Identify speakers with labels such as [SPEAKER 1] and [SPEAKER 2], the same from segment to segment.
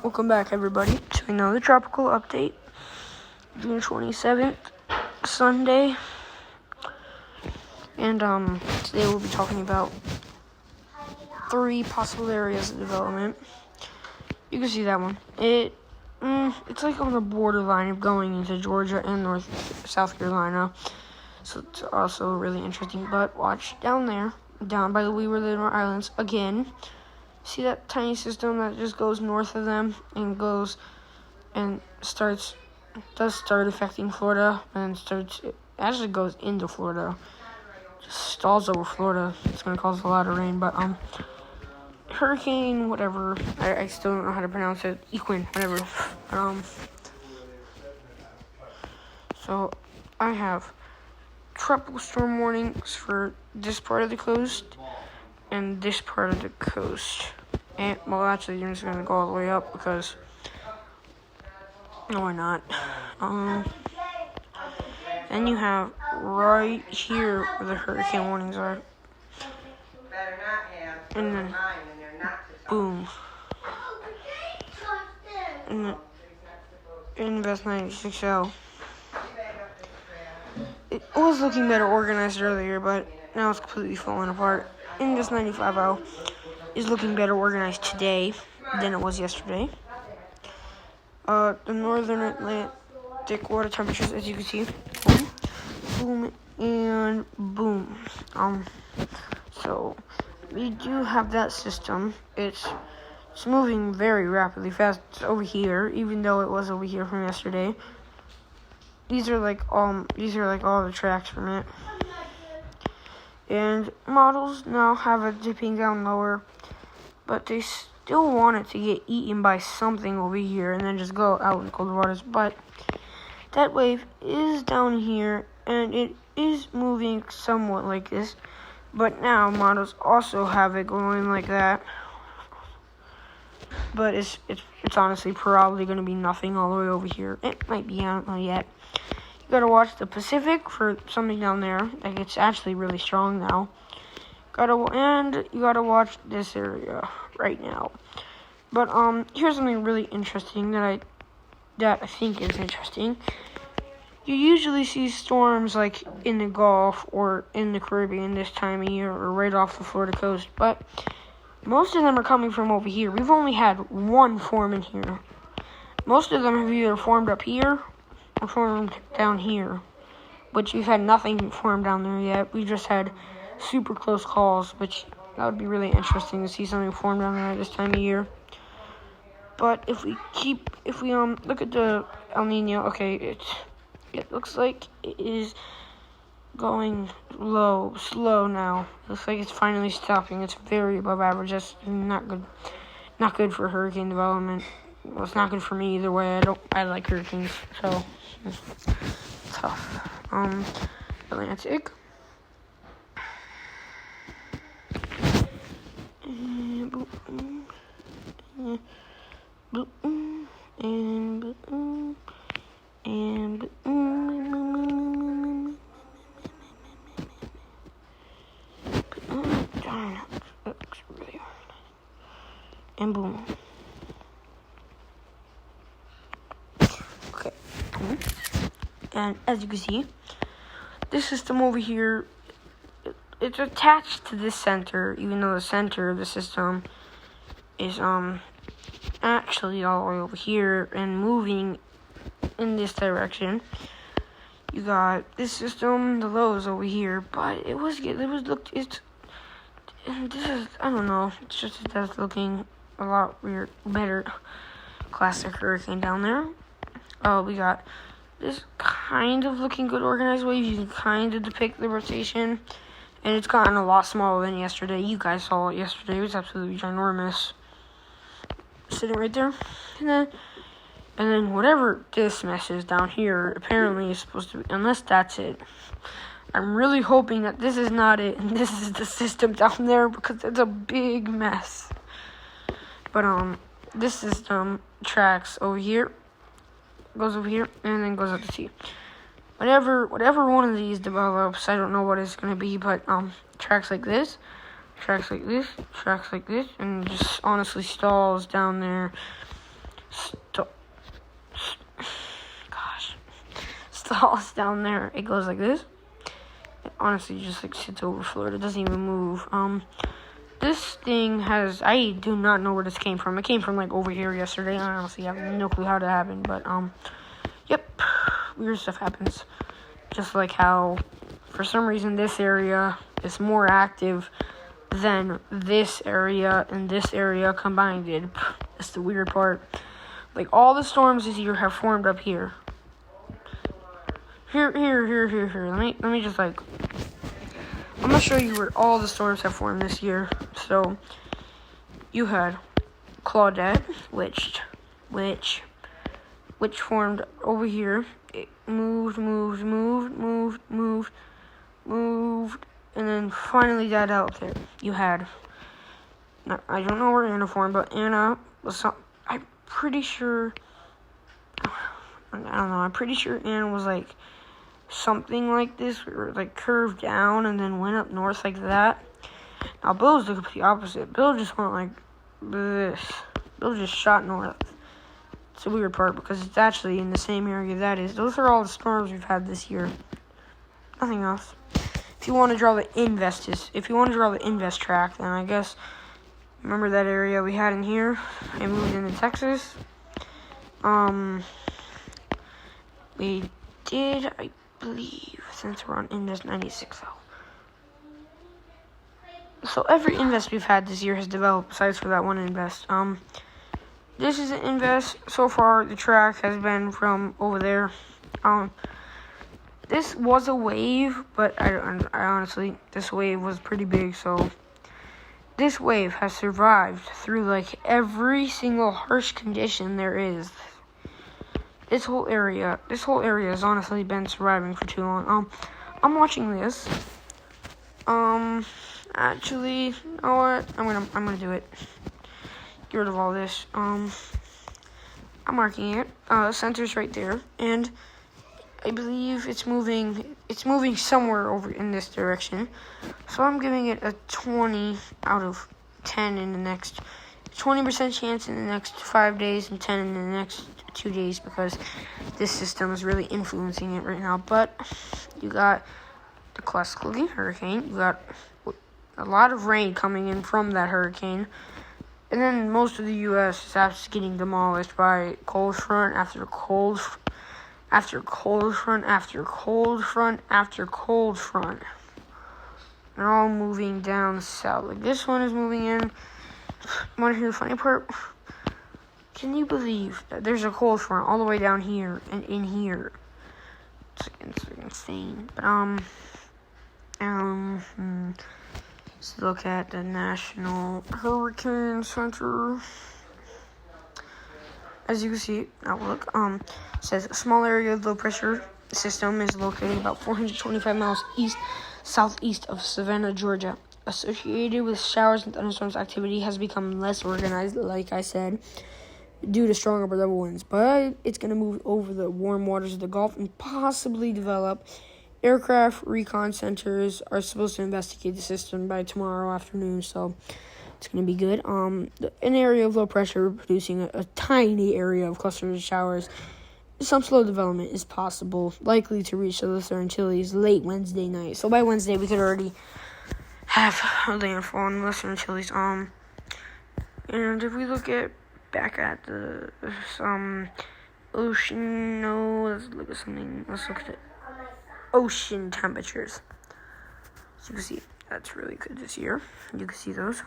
[SPEAKER 1] Welcome back, everybody, to another tropical update. June 27th, Sunday. And today we'll be talking about 3 possible areas of development. You can see that one. It's like on the borderline of going into Georgia and South Carolina. So it's also really interesting. But watch down there, down by the Weaver Islands again. See that tiny system that just goes north of them and does start affecting Florida, and actually goes into Florida, just stalls over Florida. It's going to cause a lot of rain, but hurricane, whatever, I still don't know how to pronounce it, Equin, whatever. So I have tropical storm warnings for this part of the coast and this part of the coast. And, well, actually, I'm just going to go all the way up because, no, we're not. Then you have right here where the hurricane warnings are. And then, boom. And then, Invest 96L. It was looking better organized earlier, but now it's completely falling apart. Invest 95L is looking better organized today than it was yesterday. The northern Atlantic water temperatures, as you can see, boom, and boom. So we do have that system. It's moving very rapidly fast. It's over here, even though it was over here from yesterday. These are like all the tracks from it. And models now have it dipping down lower, but they still want it to get eaten by something over here and then just go out in cold waters. But that wave is down here, and it is moving somewhat like this. But now models also have it going like that. But it's honestly probably going to be nothing all the way over here. It might be, I don't know yet. You gotta watch the Pacific for something down there. Like, it's actually really strong now. And you gotta watch this area right now. But here's something really interesting that I think is interesting. You usually see storms like in the Gulf or in the Caribbean this time of year, or right off the Florida coast, but most of them are coming from over here. We've only had one form in here. Most of them have either formed up here or formed down here, but we've had nothing formed down there yet. We just had super close calls, which that would be really interesting to see something form down there this time of year. But if we look at the El Nino, okay, it looks like it is going slow now. It looks like it's finally stopping. It's very above average. That's not good for hurricane development. Well, it's not good for me either way. I like hurricanes, so it's tough. Atlantic. And boom. And boom. And boom. Darn, that looks really hard. And boom. Okay. And as you can see, this system over here, it's attached to this center, even though the center of the system is actually all the way over here and moving in this direction. You got this system, the low is over here, but I don't know, it's just that's looking a lot weird, better classic hurricane down there. We got this kind of looking good organized wave. You can kind of depict the rotation, and it's gotten a lot smaller than yesterday. You guys saw it yesterday. It was absolutely ginormous. Sitting right there. And then whatever this mess is down here, apparently is supposed to be, unless that's it. I'm really hoping that this is not it, and this is the system down there, because it's a big mess. But, this system tracks over here, goes over here, and then goes out to sea. Whatever one of these develops, I don't know what it's going to be, but tracks like this, tracks like this, and just honestly stalls down there sauce down there. It goes like this. It honestly just like sits over Florida. It doesn't even move. This thing has, I do not know where this came from. It came from like over here yesterday. I honestly have no clue how that happened, but yep, weird stuff happens. Just like how, for some reason, this area is more active than this area and this area combined did. That's the weird part. Like, all the storms this year have formed up here. Here. Let me just, like, I'm going to show you where all the storms have formed this year. So, you had Claudette, which formed over here. It moved, and then finally died out there. You had, I don't know where Anna formed, but Anna was I'm pretty sure Anna was like something like this, or like curved down and then went up north like that. Now Bill's the complete opposite. Bill just went like this. Bill just shot north. It's a weird part because it's actually in the same area that is. Those are all the storms we've had this year. Nothing else. If you want to draw the invest track, then I guess remember that area we had in here. I moved into Texas. We did, I believe, since we're on Invest 96 though. So every invest we've had this year has developed besides for that one invest. This is an invest. So far, the track has been from over there. This was a wave, but I honestly, this wave was pretty big, so this wave has survived through like every single harsh condition there is. This whole area has honestly been surviving for too long. I'm watching this. Actually, you know what? I'm gonna do it. Get rid of all this. I'm marking it. Center's right there, and I believe it's moving somewhere over in this direction. So I'm giving it a 20 out of 10 in the next 20% chance in the next 5 days and 10 in the next 2 days because this system is really influencing it right now. But you got the classic looking hurricane. You got a lot of rain coming in from that hurricane. And then most of the U.S. is actually getting demolished by cold front after cold front. After cold front, after cold front, after cold front. They're all moving down south. Like this one is moving in. Want to hear the funny part? Can you believe that there's a cold front all the way down here and in here? It's insane. But let's look at the National Hurricane Center. As you can see, outlook says a small area of low pressure system is located about 425 miles southeast of Savannah, Georgia. Associated with showers and thunderstorms, activity has become less organized, like I said, due to stronger upper level winds. But it's going to move over the warm waters of the Gulf and possibly develop. Aircraft recon centers are supposed to investigate the system by tomorrow afternoon, so it's going to be good. An area of low pressure producing a tiny area of clusters of showers. Some slow development is possible, likely to reach the Lesser Antilles late Wednesday night. So by Wednesday, we could already have a landfall in the Lesser Antilles. And if we look back at the ocean, let's look at something. Let's look at the ocean temperatures. So you can see that's really good this year. You can see those.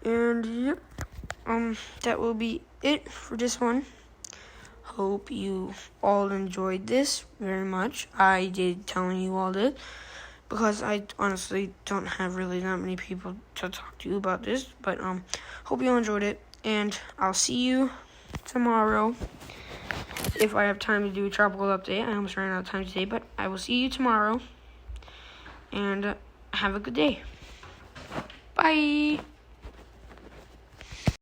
[SPEAKER 1] Yep. That will be it for this one. Hope you all enjoyed this very much. I did telling you all this because I honestly don't have really that many people to talk to you about this. But hope you all enjoyed it, and I'll see you tomorrow. If I have time to do a tropical update, I almost ran out of time today, but I will see you tomorrow. And have a good day. Bye.